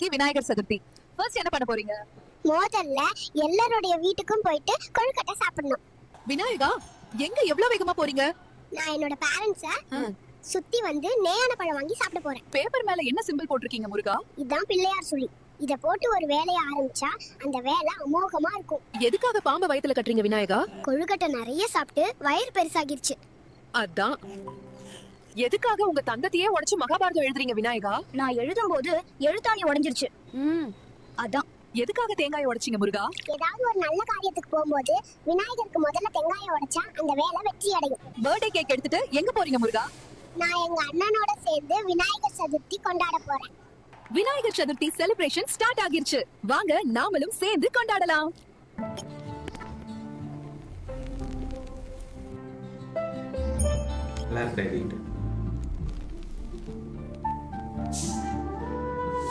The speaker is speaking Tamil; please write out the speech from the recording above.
இன்னைக்கு விநாயகர் சதுர்த்தி. ஃபர்ஸ்ட் என்ன பண்ண போறீங்க? முதல்ல எல்லாரோட வீட்டுக்கும் போயிட்டு கொழுக்கட்டை சாப்பிடணும். விநாயகா, எங்க எவ்வளவு வேகமா போறீங்க? நான் என்னோட பேரண்ட்ஸ சுத்தி வந்து நேயான பழம் வாங்கி சாப்பிட போறேன். பேப்பர் மேல என்ன சிம்பிள் போட்டிருக்கீங்க முருகா? இதான் பிள்ளையார் சொல்லி. இத போட்டு ஒரு வேலையை ஆரம்பிச்சா அந்த வேலை அமோகமா இருக்கும். எதுக்காக பாம்பை வயித்துல கட்டுறீங்க விநாயகா? கொழுக்கட்டை நிறைய சாப்பிட்டு வயிறு பெருசாகிருச்சு. அதான். எதுக்காக உங்க தந்தத்தையே உடைச்சு மகாபாரதம் எழுதுறீங்க விநாயகா? நான் எழுதும்போது எழுத்தாணி உடைஞ்சிருச்சு. அதான். எதுக்காக தேங்காய் உடைச்சீங்க முருகா? ஏதாவது ஒரு நல்ல காரியத்துக்கு போகும்போது விநாயகருக்கு முதல்ல தேங்காயை உடைச்சா அந்த வேலை வெற்றி அடையும். பர்த்டே கேக் எடுத்துட்டு எங்க போறீங்க முருகா? நான் எங்க அண்ணனோட சேர்ந்து விநாயகர் சதுர்த்தி கொண்டாட போறேன். விநாயகர் சதுர்த்தி செலிப்ரேஷன் ஸ்டார்ட் ஆகிருச்சு. வாங்க நாமளும் சேர்ந்து கொண்டாடலாம். Last edit.